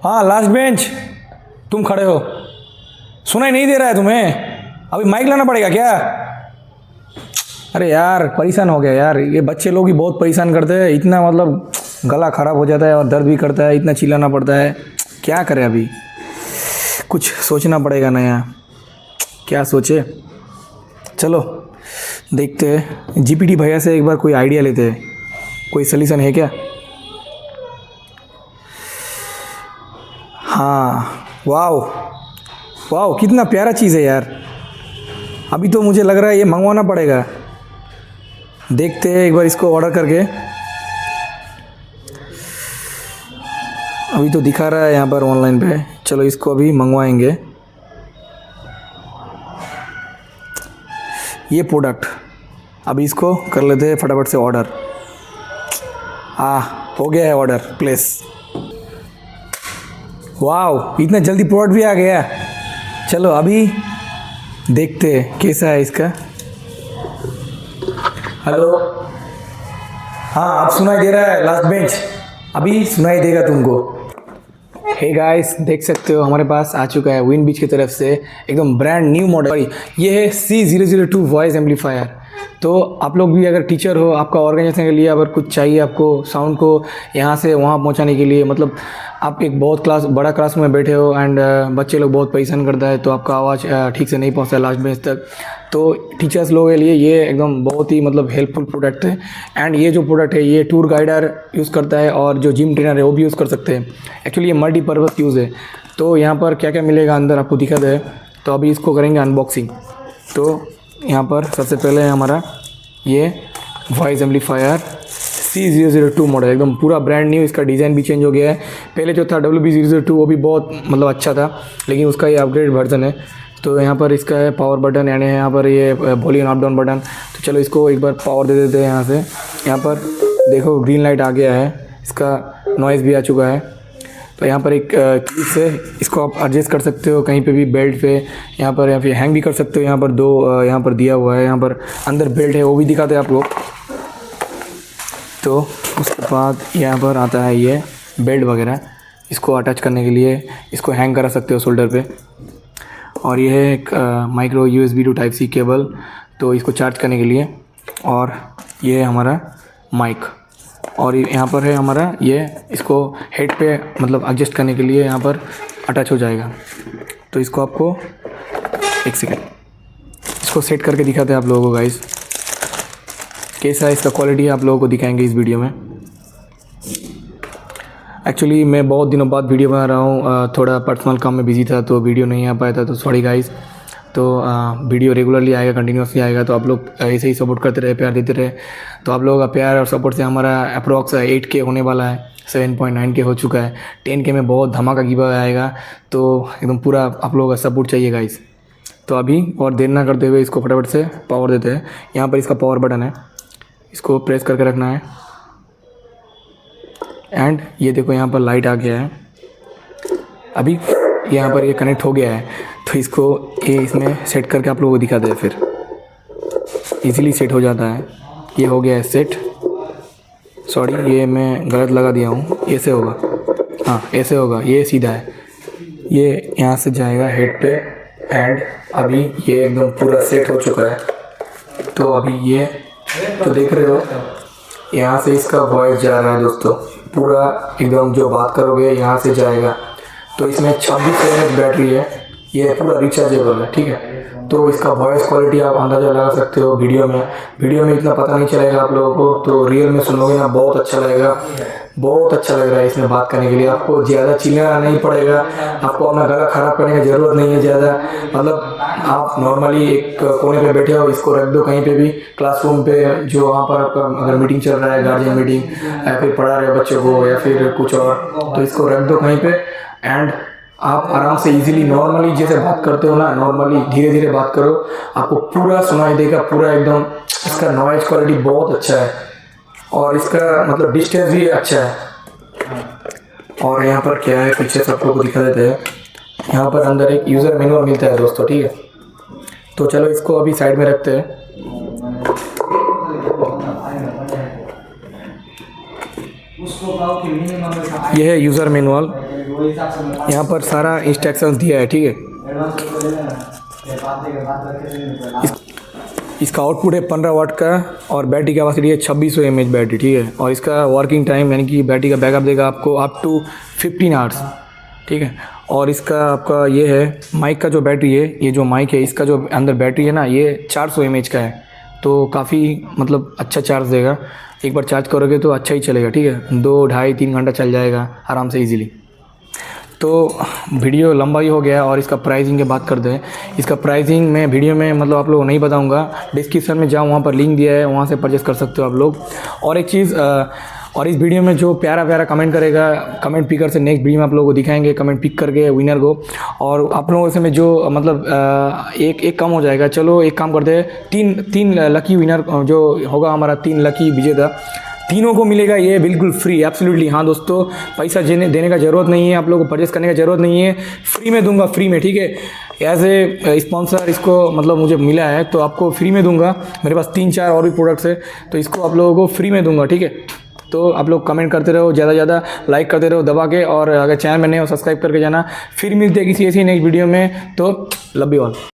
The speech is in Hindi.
हाँ लास्ट बेंच, तुम खड़े हो, सुनाई नहीं दे रहा है तुम्हें? अभी माइक लाना पड़ेगा क्या? अरे यार परेशान हो गया यार, ये बच्चे लोग ही बहुत परेशान करते हैं, इतना मतलब गला ख़राब हो जाता है और दर्द भी करता है, इतना चिल्लाना पड़ता है। क्या करें अभी, कुछ सोचना पड़ेगा नया, क्या सोचे। चलो देखते हैं, जीपीटी भैया से एक बार कोई आइडिया लेते हैं, कोई सलूशन है क्या? हाँ, वाओ वाओ, कितना प्यारा चीज़ है यार। अभी तो मुझे लग रहा है ये मंगवाना पड़ेगा। देखते हैं एक बार इसको ऑर्डर करके। अभी तो दिखा रहा है यहाँ पर ऑनलाइन पे, चलो इसको अभी मंगवाएंगे। ये प्रोडक्ट अभी इसको कर लेते हैं फटाफट से ऑर्डर। हो गया है ऑर्डर प्लेस। वाह, इतना जल्दी प्रोडक्ट भी आ गया। चलो अभी देखते हैं कैसा है इसका। हेलो, हाँ आप सुनाई दे रहा है लास्ट बेंच? अभी सुनाई देगा तुमको। हे गाइस, देख सकते हो हमारे पास आ चुका है विन बीच की तरफ से एकदम ब्रांड न्यू मॉडल। ये है C002 वॉइस एम्पलीफायर। तो आप लोग भी अगर टीचर हो, आपका ऑर्गेनाइजेशन के लिए अगर कुछ चाहिए आपको साउंड को यहाँ से वहाँ पहुँचाने के लिए, मतलब आप एक बहुत बड़ा क्लास में बैठे हो एंड बच्चे लोग बहुत परेशान करता है तो आपका आवाज़ ठीक से नहीं पहुँचता लास्ट बेंच तक, तो टीचर्स लोगों के लिए ये एकदम बहुत ही मतलब हेल्पफुल प्रोडक्ट है। एंड ये जो प्रोडक्ट है ये टूर गाइडर यूज़ करता है और जो जिम ट्रेनर है वो भी यूज़ कर सकते हैं। एक्चुअली ये मल्टीपर्पज़ यूज़ है। तो यहाँ पर क्या क्या मिलेगा अंदर आपको दिखाते हैं, तो अभी इसको करेंगे अनबॉक्सिंग। तो यहाँ पर सबसे पहले है हमारा ये वॉइस एम्पलीफायर C002 मॉडल, एकदम पूरा ब्रांड न्यू। इसका डिज़ाइन भी चेंज हो गया है। पहले जो था WB002 वो भी बहुत मतलब अच्छा था, लेकिन उसका ये अपग्रेड वर्जन है। तो यहाँ पर इसका है पावर बटन, यानी यहाँ पर ये वॉल्यूम अप डाउन बटन। तो चलो इसको एक बार पावर दे देते हैं यहाँ से। यहाँ पर देखो ग्रीन लाइट आ गया है, इसका नॉइज़ भी आ चुका है। तो यहाँ पर एक कीज से इसको आप एडजस्ट कर सकते हो कहीं पे भी, बेल्ट पे यहाँ पर, या फिर हैंग भी कर सकते हो। यहाँ पर दो यहाँ पर दिया हुआ है, यहाँ पर अंदर बेल्ट है वो भी दिखाते हैं आप लोग। तो उसके बाद यहाँ पर आता है ये बेल्ट वगैरह, इसको अटैच करने के लिए इसको हैंग करा सकते हो शोल्डर पे। और ये है एक micro USB to type C cable, तो इसको चार्ज करने के लिए। और ये है हमारा माइक, और यहाँ पर है हमारा ये, इसको हेड पे मतलब एडजस्ट करने के लिए यहाँ पर अटैच हो जाएगा। तो इसको आपको एक सेकेंड इसको सेट करके दिखाते हैं आप लोगों को गाइस, कैसा है इसका क्वालिटी आप लोगों को दिखाएंगे इस वीडियो में। एक्चुअली मैं बहुत दिनों बाद वीडियो बना रहा हूँ, थोड़ा पर्सनल काम में बिजी था तो वीडियो नहीं आ पाया था, तो सॉरी गाइस। तो वीडियो रेगुलरली आएगा, कंटिन्यूसली आएगा। तो आप लोग ऐसे ही सपोर्ट करते रहे, प्यार देते रहे। तो आप लोगों का प्यार और सपोर्ट से हमारा अप्रॉक्स 8K होने वाला है, 7.9K हो चुका है। 10K में बहुत धमाका गिव अवे आएगा, तो एकदम पूरा आप लोगों का सपोर्ट चाहिए गाइस। तो अभी और देर ना करते हुए इसको फटाफट से पावर देते हैं। यहाँ पर इसका पावर बटन है, इसको प्रेस करके रखना है। एंड ये देखो यहाँ पर लाइट आ गया है। अभी यहाँ पर ये कनेक्ट हो गया है, तो इसको ये इसमें सेट करके आप लोगों को दिखाते हैं, फिर इजीली सेट हो जाता है। ये हो गया है सेट। सॉरी, ये मैं गलत लगा दिया हूँ, ऐसे होगा, हाँ ऐसे होगा, ये सीधा है। ये यहाँ से जाएगा हेड पे। एंड अभी ये एकदम पूरा सेट हो चुका है। तो अभी ये तो देख रहे हो, यहाँ से इसका वॉइस जा रहा है दोस्तों, पूरा एकदम जो बात करोगे यहाँ से जाएगा। तो इसमें 26 mAh बैटरी है, ये पूरा रिचार्जेबल है, ठीक है। तो इसका वॉइस क्वालिटी आप अंदाज़ा लगा सकते हो। वीडियो में इतना पता नहीं चलेगा आप लोगों को, तो रियल में सुनोगे ना बहुत अच्छा लगेगा, बहुत अच्छा लग रहा है इसमें बात करने के लिए। आपको ज़्यादा चिल्लाना नहीं पड़ेगा, आपको अपना गला ख़राब करने की ज़रूरत नहीं है ज़्यादा। मतलब आप नॉर्मली एक कोने पे बैठे हो, इसको रख दो कहीं पे भी, क्लासरूम पे, जो वहाँ पर आपका अगर मीटिंग चल रहा है, गार्जियन मीटिंग, या फिर पढ़ा रहे हो बच्चों को, या फिर कुछ और, तो इसको रख दो कहीं पे। एंड आप आराम से इजीली नॉर्मली जैसे बात करते हो ना, नॉर्मली धीरे धीरे बात करो, आपको पूरा सुनाई देगा, पूरा एकदम। इसका नॉइज़ क्वालिटी बहुत अच्छा है और इसका मतलब डिस्टेंस भी अच्छा है। और यहाँ पर क्या है, पीछे सब लोग को दिखा देते हैं। यहाँ पर अंदर एक यूज़र मैनुअल मिलता है दोस्तों, ठीक है। तो चलो इसको अभी साइड में रखते हैं। यह है यूज़र मैनुअल। यहाँ पर सारा इंस्ट्रक्शंस दिया है, ठीक है। इसका आउटपुट है 15 वाट का और बैटरी की कैपेसिटी है 2600 mAh बैटरी, ठीक है। और इसका वर्किंग टाइम यानी कि बैटरी का बैकअप देगा आपको अप टू 15 आवर्स, ठीक है। और इसका आपका ये है माइक का जो बैटरी है, ये जो माइक है इसका जो अंदर बैटरी है ना, ये 400 mAh का है, तो काफ़ी मतलब अच्छा चार्ज देगा। एक बार चार्ज करोगे तो अच्छा ही चलेगा, ठीक है। 2, ढाई, 3 घंटा चल जाएगा आराम से इजीली। तो वीडियो लंबा ही हो गया और इसका प्राइसिंग की बात करते हैं। इसका प्राइसिंग मैं वीडियो में मतलब आप लोगों को नहीं बताऊंगा, डिस्क्रिप्शन में जाओ, वहाँ पर लिंक दिया है, वहाँ से परचेस कर सकते हो आप लोग। और एक चीज़, और इस वीडियो में जो प्यारा प्यारा कमेंट करेगा, कमेंट पिकर से नेक्स्ट वीडियो में आप लोगों को दिखाएंगे कमेंट पिक करके विनर को। और आप लोगों से में जो मतलब एक कम हो जाएगा। चलो एक काम करते हैं, तीन लकी विनर जो होगा हमारा, 3 लकी विजेता, तीनों को मिलेगा ये बिल्कुल फ्री, एब्सोल्युटली। हाँ दोस्तों, पैसा देने का ज़रूरत नहीं है, आप लोगों को परचेस करने का ज़रूरत नहीं है, फ्री में दूंगा, फ्री में, ठीक है। एज ए स्पॉन्सर इसको मतलब मुझे मिला है, तो आपको फ्री में दूंगा। मेरे पास 3-4 और भी प्रोडक्ट्स है, तो इसको आप लोगों को फ्री में दूंगा, ठीक है। तो आप लोग कमेंट करते रहो, ज़्यादा ज़्यादा लाइक करते रहो दबा के, और अगर चैनल में नए हो सब्सक्राइब करके जाना। फिर मिलते हैं किसी ऐसी नेक्स्ट वीडियो में, तो लव यू ऑल।